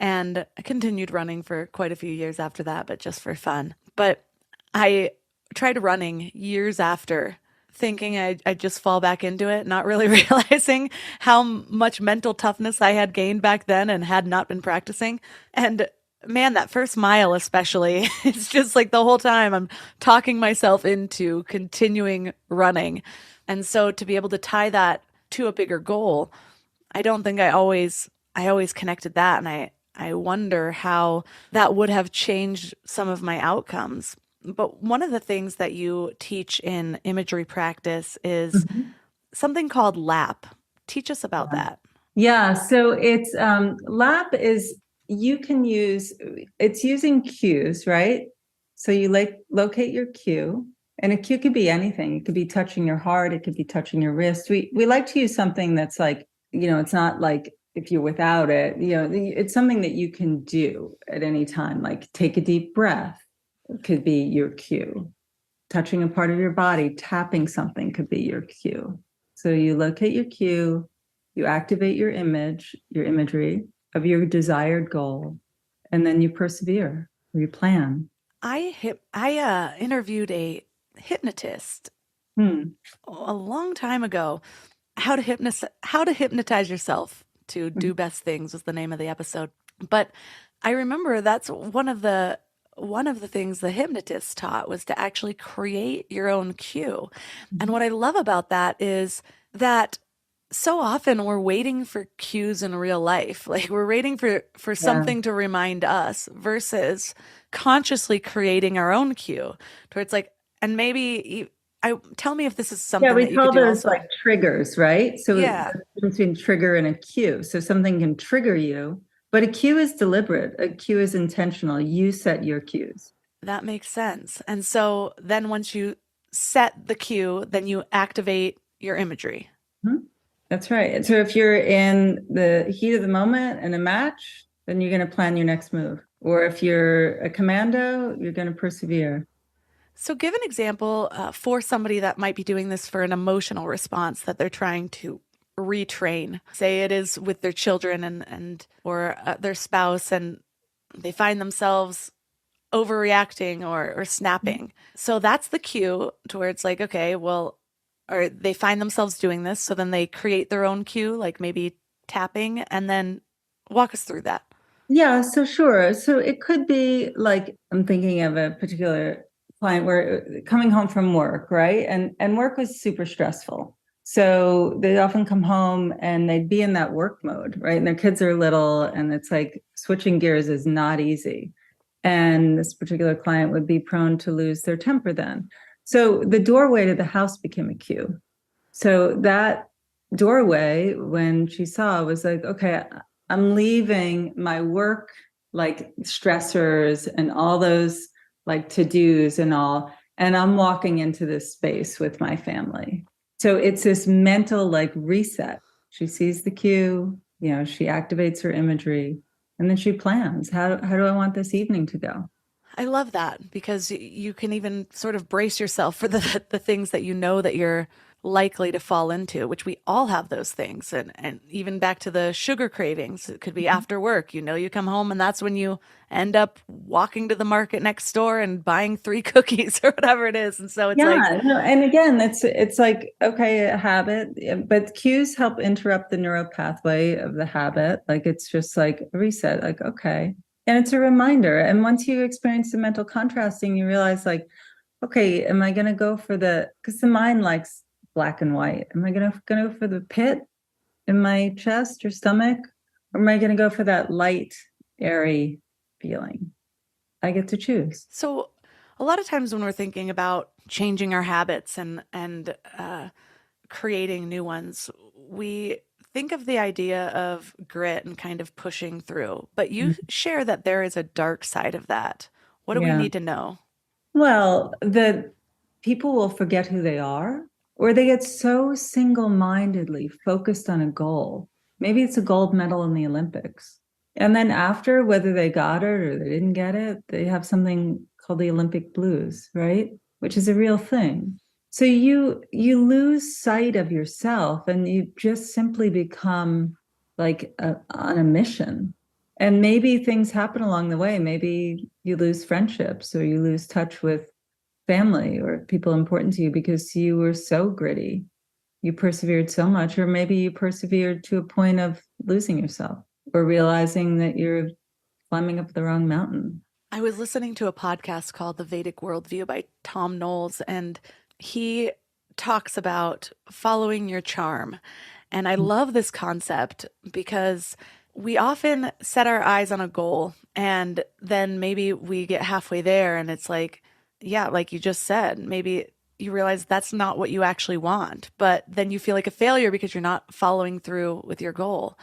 and I continued running for quite a few years after that, but just for fun. But I tried running years after, thinking I'd just fall back into it, not really realizing how much mental toughness I had gained back then and had not been practicing. And man, that first mile especially, it's just like the whole time I'm talking myself into continuing running. And so to be able to tie that to a bigger goal, I don't think I always connected that. And I wonder how that would have changed some of my outcomes. But one of the things that you teach in imagery practice is something called LAP. Teach us about that. Yeah. So it's LAP is, it's using cues, right? So you locate your cue. And a cue could be anything. It could be touching your heart. It could be touching your wrist. We like to use something that's like, it's not like if you're without it, it's something that you can do at any time. Like take a deep breath could be your cue. Touching a part of your body, tapping something could be your cue. So you locate your cue, you activate your imagery of your desired goal, and then you persevere, or you plan. I interviewed a hypnotist a long time ago. How to hypnotize yourself to do best things was the name of the episode. But I remember that's one of the things the hypnotist taught was to actually create your own cue. And what I love about that is that So often we're waiting for cues in real life. Like we're waiting for Yeah. something to remind us versus consciously creating our own cue towards like, and maybe tell me if this is Yeah, something we that you could call do those also. like triggers, right? So the Yeah, difference between trigger and a cue. So something can trigger you, but a cue is deliberate. A cue is intentional. You set your cues. that makes sense. And so then once you set the cue, then you activate your imagery. Mhm. That's right. So if you're in the heat of the moment in a match, then you're going to plan your next move. Or if you're a commando, you're going to persevere. So give an example for somebody that might be doing this for an emotional response that they're trying to retrain. Say it is with their children and or their spouse, and they find themselves overreacting or snapping. So that's the cue towards like, okay, well, or they find themselves doing this. So then they create their own cue, like maybe tapping, and then walk us through that. Yeah, so sure. So it could be like I'm thinking of a particular client where coming home from work, right? And work was super stressful. So they'd often come home and they'd be in that work mode, right? And their kids are little and it's like switching gears is not easy. And this particular client would be prone to lose their temper then. So the doorway to the house became a cue. So that doorway, when she saw, was like, okay, I'm leaving my work like stressors and all those like to-dos and all, and I'm walking into this space with my family. So it's this mental like reset. She sees the cue, she activates her imagery, and then she plans, how do I want this evening to go? I love that because you can even sort of brace yourself for the things that you know that you're likely to fall into, which we all have those things. And even back to the sugar cravings, it could be after work. You know, you come home and that's when you end up walking to the market next door and buying 3 cookies or whatever it is. And so it's like, Yeah, no, and again, it's like, okay, a habit, but cues help interrupt the neural pathway of the habit. Like it's just like a reset, like, okay. And it's a reminder. And once you experience the mental contrasting, you realize like, okay, am I gonna go for because the mind likes black and white. Am I gonna go for the pit in my chest or stomach? Or am I gonna go for that light, airy feeling? I get to choose. so a lot of times when we're thinking about changing our habits and creating new ones, we think of the idea of grit and kind of pushing through. But you share that there is a dark side of that. What do we Yeah. need to know? Well, the people will forget who they are, or they get so single-mindedly focused on a goal. Maybe it's a gold medal in the Olympics. And then after, whether they got it or they didn't get it, they have something called the Olympic blues, right? Which is a real thing. So you lose sight of yourself and you just simply become like on a mission. And maybe things happen along the way. Maybe you lose friendships or you lose touch with family or people important to you because you were so gritty. You persevered so much, or maybe you persevered to a point of losing yourself or realizing that you're climbing up the wrong mountain. I was listening to a podcast called The Vedic Worldview by Tom Knowles, and he talks about following your charm. And I love this concept because we often set our eyes on a goal and then maybe we get halfway there and it's like, yeah, like you just said, maybe you realize that's not what you actually want, but then you feel like a failure because you're not following through with your goal.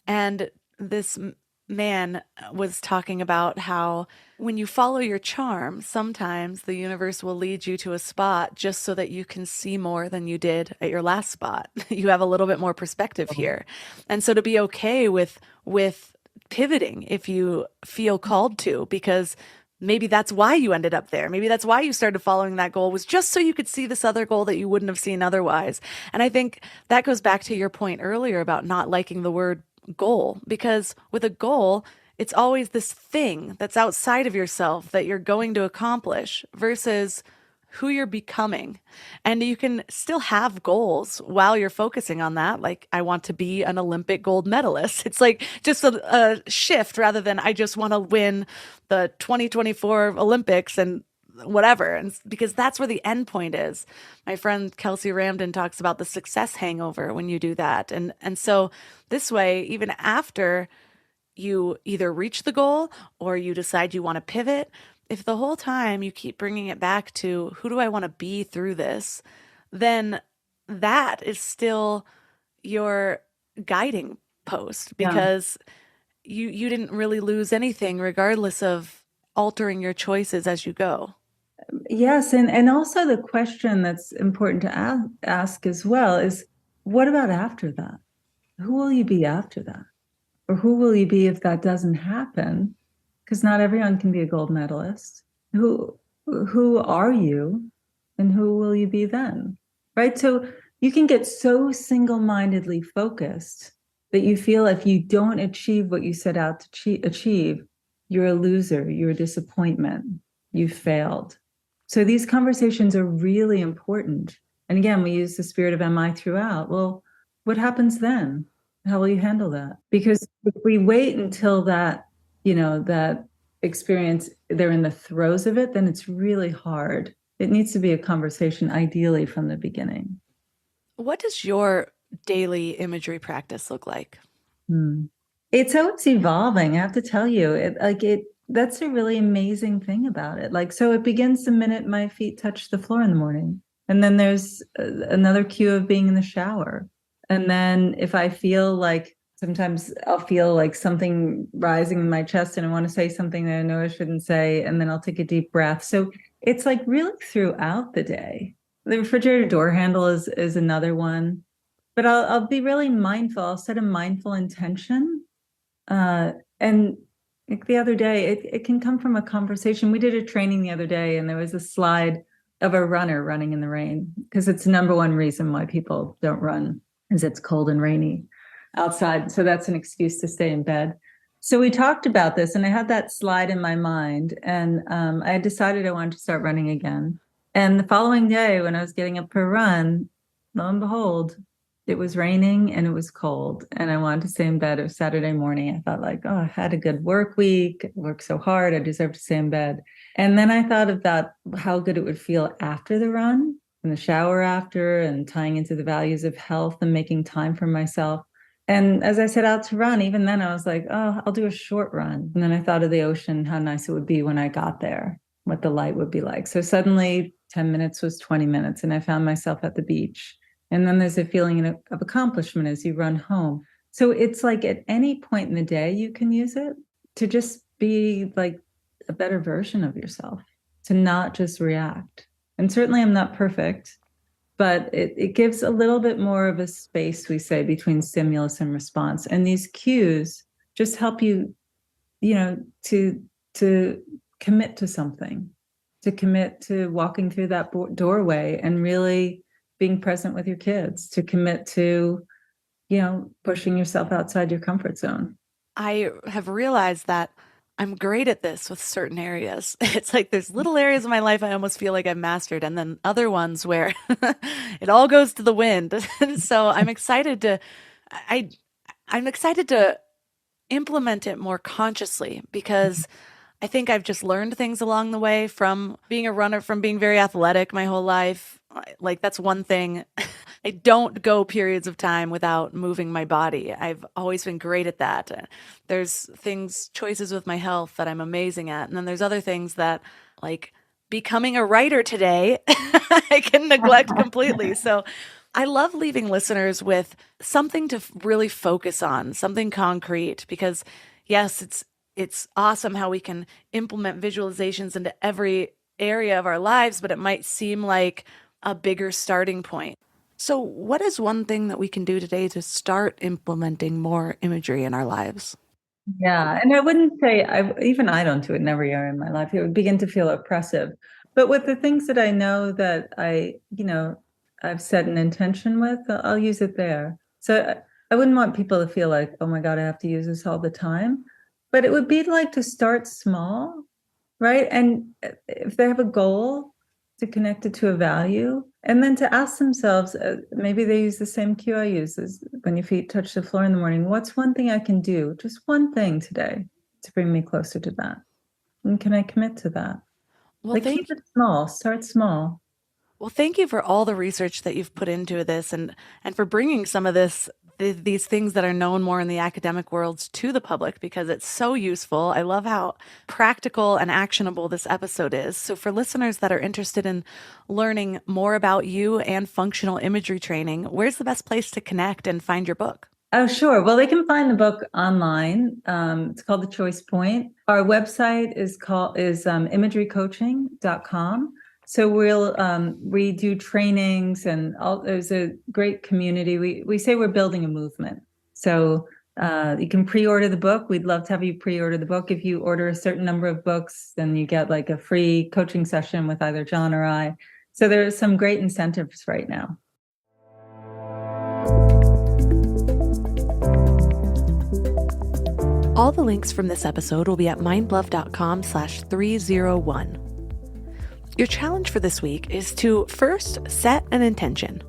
And this man was talking about how when you follow your charm, sometimes the universe will lead you to a spot just so that you can see more than you did at your last spot. You have a little bit more perspective here. And so to be okay with pivoting if you feel called to, because maybe that's why you ended up there. Maybe that's why you started following that goal, was just so you could see this other goal that you wouldn't have seen otherwise. And I think that goes back to your point earlier about not liking the word goal, because with a goal, it's always this thing that's outside of yourself that you're going to accomplish versus who you're becoming. And you can still have goals while you're focusing on that. Like, I want to be an Olympic gold medalist. It's like just a shift rather than I just want to win the 2024 Olympics and whatever. And because that's where the end point is. My friend Kelsey Ramden talks about the success hangover when you do that. And so this way, even after you either reach the goal or you decide you want to pivot, if the whole time you keep bringing it back to who do I want to be through this, then that is still your guiding post, because you didn't really lose anything regardless of altering your choices as you go. Yes. And also the question that's important to ask as well is, what about after that? Who will you be after that? Or who will you be if that doesn't happen? Because not everyone can be a gold medalist. Who are you and who will you be then? Right? So you can get so single-mindedly focused that you feel if you don't achieve what you set out to achieve, you're a loser, you're a disappointment, you failed. So these conversations are really important. And again, we use the spirit of MI throughout. Well, what happens then? How will you handle that? Because if we wait until that, that experience, they're in the throes of it, then it's really hard. It needs to be a conversation, ideally from the beginning. What does your daily imagery practice look like? It's always evolving. I have to tell you, that's a really amazing thing about it. So it begins the minute my feet touch the floor in the morning. And then there's another cue of being in the shower. And then if I feel like, sometimes I'll feel like something rising in my chest and I want to say something that I know I shouldn't say, and then I'll take a deep breath. So it's like really throughout the day. The refrigerator door handle is another one. But I'll be really mindful. I'll set a mindful intention. And like the other day, it can come from a conversation. We did a training the other day, and there was a slide of a runner running in the rain, because it's the number one reason why people don't run is it's cold and rainy outside. So that's an excuse to stay in bed. So we talked about this, and I had that slide in my mind, and I had decided I wanted to start running again. And the following day, when I was getting up for a run, lo and behold, it was raining and it was cold, and I wanted to stay in bed. It was Saturday morning. I thought I had a good work week, worked so hard, I deserve to stay in bed. And then I thought about how good it would feel after the run, in the shower after, and tying into the values of health and making time for myself. And as I set out to run, even then I was like, I'll do a short run. And then I thought of the ocean, how nice it would be when I got there, what the light would be like. So suddenly 10 minutes was 20 minutes, and I found myself at the beach. And then there's a feeling of accomplishment as you run home. So it's like at any point in the day, you can use it to just be like a better version of yourself, to not just react. And certainly I'm not perfect, but it gives a little bit more of a space, we say, between stimulus and response. And these cues just help you, to commit to something, to commit to walking through that doorway and really being present with your kids, to commit to, pushing yourself outside your comfort zone. I have realized that I'm great at this with certain areas. It's like there's little areas of my life I almost feel like I've mastered, and then other ones where it all goes to the wind. So I'm excited to implement it more consciously, because I think I've just learned things along the way from being a runner, from being very athletic my whole life. Like that's one thing. I don't go periods of time without moving my body. I've always been great at that. There's choices with my health that I'm amazing at. And then there's other things that, like becoming a writer today, I can neglect completely. So I love leaving listeners with something to really focus on, something concrete, because yes, it's awesome how we can implement visualizations into every area of our lives, but it might seem like a bigger starting point. So what is one thing that we can do today to start implementing more imagery in our lives? Yeah. And I wouldn't say, even I don't do it in every area in my life. It would begin to feel oppressive. But with the things that I know that I've set an intention with, I'll use it there. So I wouldn't want people to feel like, oh my God, I have to use this all the time. But it would be like to start small, right? And if they have a goal, to connect it to a value, and then to ask themselves, maybe they use the same cue I use as when your feet touch the floor in the morning. What's one thing I can do, just one thing today, to bring me closer to that? And can I commit to that? Well, Keep it small, start small. Well, thank you for all the research that you've put into this and for bringing some of these things that are known more in the academic worlds to the public because it's so useful. I love how practical and actionable this episode is. So for listeners that are interested in learning more about you and functional imagery training, where's the best place to connect and find your book? Oh, sure. Well, they can find the book online. It's called The Choice Point. Our website is imagerycoaching.com. So we do trainings and there's a great community. We say we're building a movement. So you can pre-order the book. We'd love to have you pre-order the book. If you order a certain number of books, then you get like a free coaching session with either John or I. So there's some great incentives right now. All the links from this episode will be at mindlove.com/301. Your challenge for this week is to first set an intention.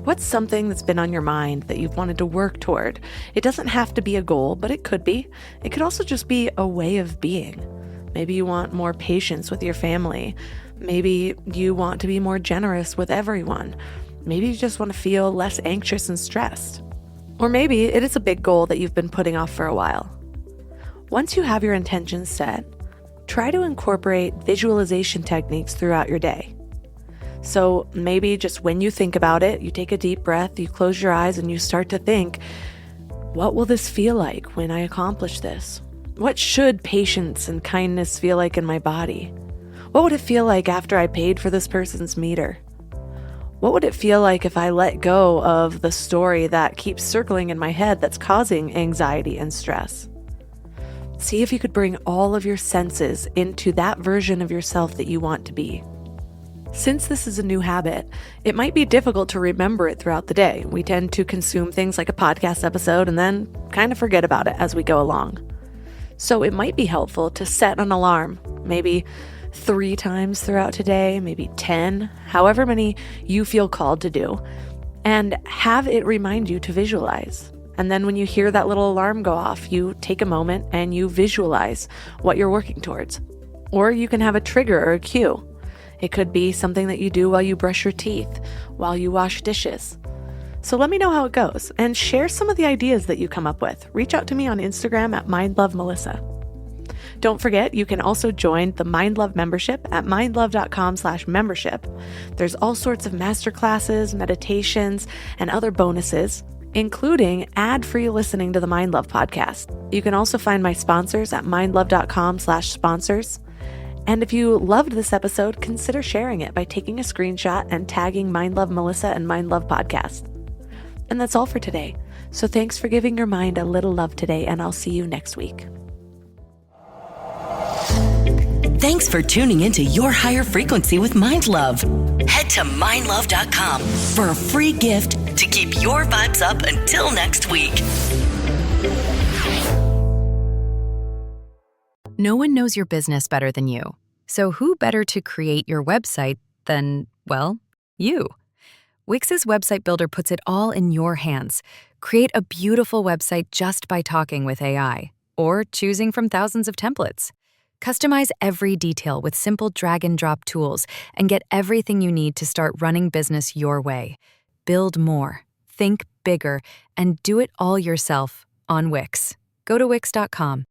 What's something that's been on your mind that you've wanted to work toward? It doesn't have to be a goal, but it could be. It could also just be a way of being. Maybe you want more patience with your family. Maybe you want to be more generous with everyone. Maybe you just want to feel less anxious and stressed. Or maybe it is a big goal that you've been putting off for a while. Once you have your intentions set, try to incorporate visualization techniques throughout your day. So maybe just when you think about it, you take a deep breath, you close your eyes, and you start to think, what will this feel like when I accomplish this? What should patience and kindness feel like in my body? What would it feel like after I paid for this person's meter? What would it feel like if I let go of the story that keeps circling in my head that's causing anxiety and stress? See if you could bring all of your senses into that version of yourself that you want to be. Since this is a new habit, it might be difficult to remember it throughout the day. We tend to consume things like a podcast episode and then kind of forget about it as we go along. So it might be helpful to set an alarm, maybe 3 times throughout today, maybe 10, however many you feel called to do, and have it remind you to visualize. And then when you hear that little alarm go off, you take a moment and you visualize what you're working towards. Or you can have a trigger or a cue. It could be something that you do while you brush your teeth, while you wash dishes. So let me know how it goes and share some of the ideas that you come up with. Reach out to me on Instagram at mindlovemelissa. Don't forget, you can also join the MindLove membership at mindlove.com/membership. There's all sorts of masterclasses, meditations, and other bonuses, including ad-free listening to the MindLove podcast. You can also find my sponsors at mindlove.com/sponsors. And if you loved this episode, consider sharing it by taking a screenshot and tagging MindLove Melissa and MindLove Podcast. And that's all for today. So thanks for giving your mind a little love today, and I'll see you next week. Thanks for tuning into Your Higher Frequency with MindLove. Head to mindlove.com for a free gift to keep your vibes up until next week. No one knows your business better than you. So who better to create your website than, well, you? Wix's website builder puts it all in your hands. Create a beautiful website just by talking with AI or choosing from thousands of templates. Customize every detail with simple drag and drop tools and get everything you need to start running business your way. Build more, think bigger, and do it all yourself on Wix. Go to Wix.com.